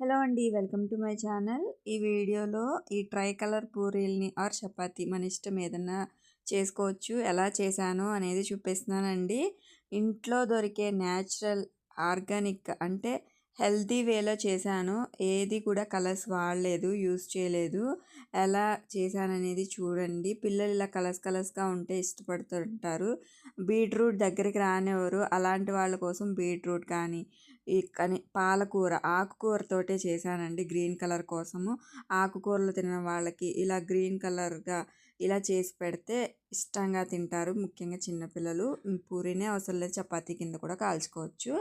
Hello అండి, welcome to my channel. ఈ వీడియోలో ఈ ట్రై కలర్ పూరీల్ని ఆర్ చపాతీ మన ఇష్టం ఏదన్నా చేసుకోవచ్చు. ఎలా చేశాను అనేది చూపిస్తున్నానండి. ఇంట్లో దొరికే న్యాచురల్ ఆర్గానిక్ అంటే హెల్తీ వేలో చేశాను. ఏది కూడా కలర్స్ వాడలేదు, యూస్ చేయలేదు. ఎలా చేశాననేది చూడండి. పిల్లలు ఇలా కలర్స్గా ఉంటే ఇష్టపడుతుంటారు. బీట్రూట్ దగ్గరికి రానివ్వరు. అలాంటి వాళ్ళ కోసం బీట్రూట్ కానీ పాలకూర ఆకుకూరతోటే చేశానండి. గ్రీన్ కలర్ కోసము ఆకుకూరలు తిన వాళ్ళకి ఇలా గ్రీన్ కలర్గా ఇలా చేసి పెడితే ఇష్టంగా తింటారు. ముఖ్యంగా చిన్నపిల్లలు. పూరీనే అవసరం లేదు, చపాతీ కింద కూడా కాల్చుకోవచ్చు.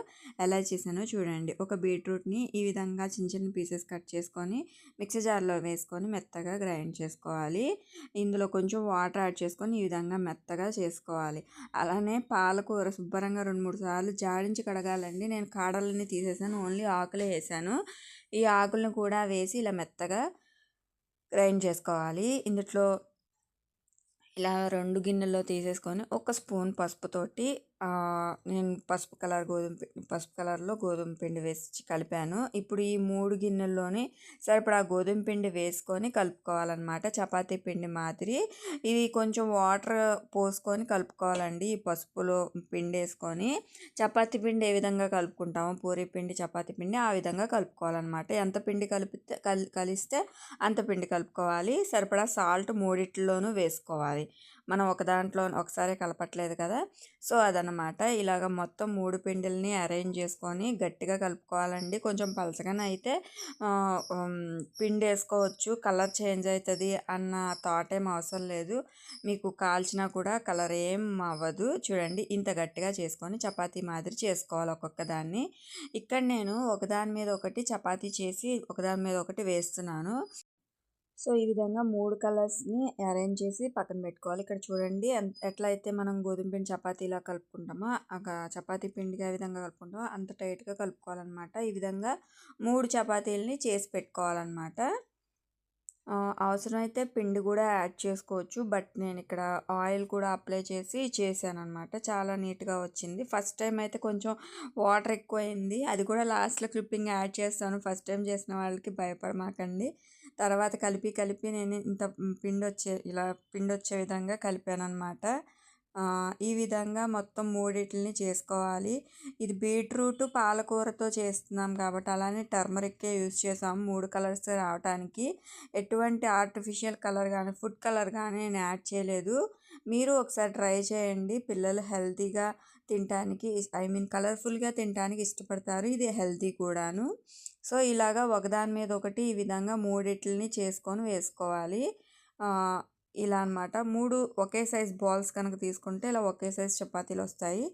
ఎలా చేశానో చూడండి. ఒక బీట్రూట్ని ఈ విధంగా చిన్న చిన్న పీసెస్ కట్ చేసుకొని మిక్సీ జార్లో వేసుకొని మెత్తగా గ్రైండ్ చేసుకోవాలి. ఇందులో కొంచెం వాటర్ యాడ్ చేసుకొని ఈ విధంగా మెత్తగా చేసుకోవాలి. అలానే పాలకూర శుభ్రంగా 2-3 సార్లు జాడించి కడగాలండి. నేను కాడలన్నీ తీసేసాను, ఓన్లీ ఆకులే వేసాను. ఈ ఆకులను కూడా వేసి ఇలా మెత్తగా గ్రైండ్ చేసుకోవాలి. ఇందులో ఇలా 2 గిన్నెల్లో తీసేసుకొని ఒక స్పూన్ పసుపుతోటి నేను పసుపు కలర్లో గోధుమ పిండి వేసి కలిపాను. ఇప్పుడు ఈ 3 గిన్నెల్లోని సరిపడా గోధుమ పిండి వేసుకొని కలుపుకోవాలన్నమాట. చపాతీ పిండి మాదిరి ఇది కొంచెం వాటర్ పోసుకొని కలుపుకోవాలండి. ఈ పసుపులో పిండి వేసుకొని చపాతీ పిండి ఏ విధంగా కలుపుకుంటామో పూరీ పిండి చపాతీ పిండి ఆ విధంగా కలుపుకోవాలన్నమాట. ఎంత పిండి కలిస్తే అంత పిండి కలుపుకోవాలి. సరిపడా సాల్ట్ 3 వేసుకోవాలి. మనం ఒక దాంట్లో ఒకసారి కలపట్లేదు కదా, సో అదనమాట. ఇలాగ మొత్తం 3 పిండిల్ని అరేంజ్ చేసుకొని గట్టిగా కలుపుకోవాలండి. కొంచెం పలచగానే అయితే పిండి వేసుకోవచ్చు, కలర్ చేంజ్ అవుతుంది అన్న థాట్ ఏం అవసరం లేదు. మీకు కాల్చినా కూడా కలర్ ఏం అవ్వదు. చూడండి, ఇంత గట్టిగా చేసుకొని చపాతీ మాదిరి చేసుకోవాలి ఒక్కొక్క దాన్ని. ఇక్కడ నేను ఒకదాని మీద ఒకటి చపాతీ చేసి ఒకదాని మీద ఒకటి వేస్తున్నాను. సో ఈ విధంగా 3 కలర్స్ని అరేంజ్ చేసి పక్కన పెట్టుకోవాలి. ఇక్కడ చూడండి, ఎట్లయితే మనం గోధుమ పిండి చపాతీలా కలుపుకుంటామో చపాతీ పిండిగా ఏ విధంగా కలుపుకుంటామో అంత టైట్గా కలుపుకోవాలన్నమాట. ఈ విధంగా 3 చపాతీలని చేసి పెట్టుకోవాలన్నమాట. అవసరమైతే పిండి కూడా యాడ్ చేసుకోవచ్చు, బట్ నేను ఇక్కడ ఆయిల్ కూడా అప్లై చేసి చేశాను అనమాట. చాలా నీట్గా వచ్చింది. ఫస్ట్ టైం అయితే కొంచెం వాటర్ ఎక్కువైంది, అది కూడా లాస్ట్లో క్లిప్పింగ్ యాడ్ చేస్తాను. ఫస్ట్ టైం చేసిన వాళ్ళకి భయపడమాకండి. తర్వాత కలిపి నేను ఇంత పిండి వచ్చే విధంగా కలిపాను అనమాట. ఈ విధంగా మొత్తం 3 చేసుకోవాలి. ఇది బీట్రూట్ పాలకూరతో చేస్తున్నాం కాబట్టి అలానే టర్మరిక్కే యూస్ చేసాము 3 కలర్స్ రావడానికి. ఎటువంటి ఆర్టిఫిషియల్ కలర్ కానీ ఫుడ్ కలర్ కానీ నేను యాడ్ చేయలేదు. మీరు ఒకసారి ట్రై చేయండి. పిల్లలు హెల్తీగా తినడానికి కలర్ఫుల్గా తినడానికి ఇష్టపడతారు. ఇది హెల్తీ కూడాను. సో ఇలాగా ఒకదాని మీద ఒకటి ఈ విధంగా 3 చేసుకొని వేసుకోవాలి. ఇలా అనమాట. 3 ఒకే సైజ్ బాల్స్ కనుక తీసుకుంటే ఇలా ఒకే సైజ్ చపాతీలు వస్తాయి.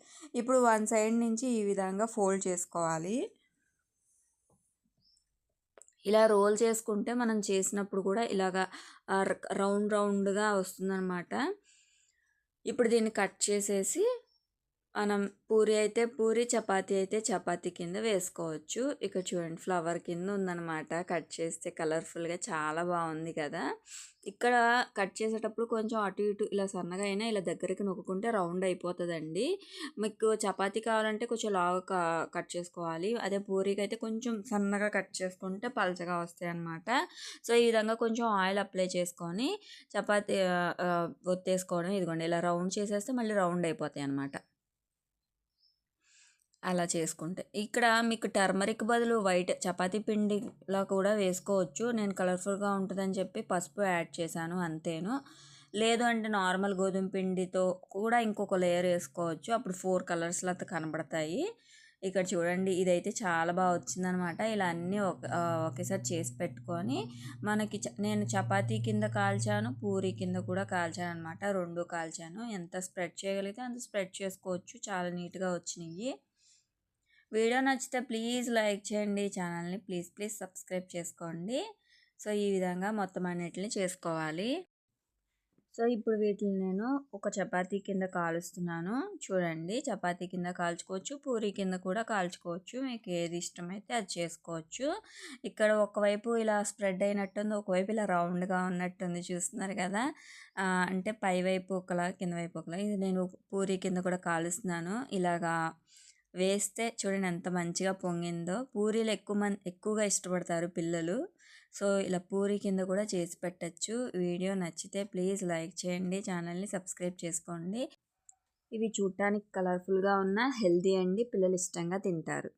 ఇప్పుడు వన్ సైడ్ నుంచి ఈ విధంగా ఫోల్డ్ చేసుకోవాలి. ఇలా రోల్ చేసుకుంటే మనం చేసినప్పుడు కూడా ఇలాగా రౌండ్గా వస్తుందన్నమాట. ఇప్పుడు దీన్ని కట్ చేసేసి మనం పూరి అయితే పూరి, చపాతీ అయితే చపాతీ కింద వేసుకోవచ్చు. ఇక్కడ చూడండి, ఫ్లవర్ కింద ఉందన్నమాట. కట్ చేస్తే కలర్ఫుల్గా చాలా బాగుంది కదా. ఇక్కడ కట్ చేసేటప్పుడు కొంచెం అటు ఇటు ఇలా సన్నగా అయినా ఇలా దగ్గరికి నొక్కుంటే రౌండ్ అయిపోతుందండి. మీకు చపాతీ కావాలంటే కొంచెం లావుగా కట్ చేసుకోవాలి. అదే పూరీకి అయితే కొంచెం సన్నగా కట్ చేసుకుంటే పలచగా వస్తాయి అన్నమాట. సో ఈ విధంగా కొంచెం ఆయిల్ అప్లై చేసుకొని చపాతీ ఒత్తేసుకోవడం. ఇదిగోండి, ఇలా రౌండ్ చేసేస్తే మళ్ళీ రౌండ్ అయిపోతాయి అన్నమాట. అలా చేసుకుంటే ఇక్కడ మీకు టర్మరిక్ బదులు వైట్ చపాతీ పిండిలా కూడా వేసుకోవచ్చు. నేను కలర్ఫుల్గా ఉంటుందని చెప్పి పసుపు యాడ్ చేశాను, అంతేను. లేదు అంటే నార్మల్ గోధుమ పిండితో కూడా ఇంకొక లేయర్ వేసుకోవచ్చు. అప్పుడు 4 కలర్స్లో కనబడతాయి. ఇక్కడ చూడండి, ఇదైతే చాలా బాగా వచ్చిందనమాట. ఇలా అన్నీ ఒకేసారి చేసి పెట్టుకొని మనకి నేను చపాతీ కింద కాల్చాను, పూరీ కింద కూడా కాల్చాను అనమాట. 2 కాల్చాను. ఎంత స్ప్రెడ్ చేయగలిగితే అంత స్ప్రెడ్ చేసుకోవచ్చు. చాలా నీట్గా వచ్చినాయి. వీడియో నచ్చితే ప్లీజ్ లైక్ చేయండి. ఛానల్ని ప్లీజ్ సబ్స్క్రైబ్ చేసుకోండి. సో ఈ విధంగా మొత్తం అన్నిటిని చేసుకోవాలి. సో ఇప్పుడు వీటిని నేను ఒక చపాతీ కింద కాలుస్తున్నాను. చూడండి, చపాతీ కింద కాల్చుకోవచ్చు, పూరీ కింద కూడా కాల్చుకోవచ్చు. మీకు ఏది ఇష్టమైతే అది చేసుకోవచ్చు. ఇక్కడ ఒకవైపు ఇలా స్ప్రెడ్ అయినట్టుంది, ఒకవైపు ఇలా రౌండ్గా ఉన్నట్టుంది. చూస్తున్నారు కదా, అంటే పై వైపు ఒకలా కింద వైపు ఒకలా. ఇది నేను పూరీ కింద కూడా కాలుస్తున్నాను. ఇలాగా వేస్తే చూడండి ఎంత మంచిగా పొంగిందో. పూరీలు ఎక్కువగా ఇష్టపడతారు పిల్లలు. సో ఇలా పూరీ కింద కూడా చేసి పెట్టచ్చు. వీడియో నచ్చితే ప్లీజ్ లైక్ చేయండి, ఛానల్ని సబ్స్క్రైబ్ చేసుకోండి. ఇవి చూడటానికి కలర్ఫుల్గా ఉన్న హెల్దీ అండి, పిల్లలు ఇష్టంగా తింటారు.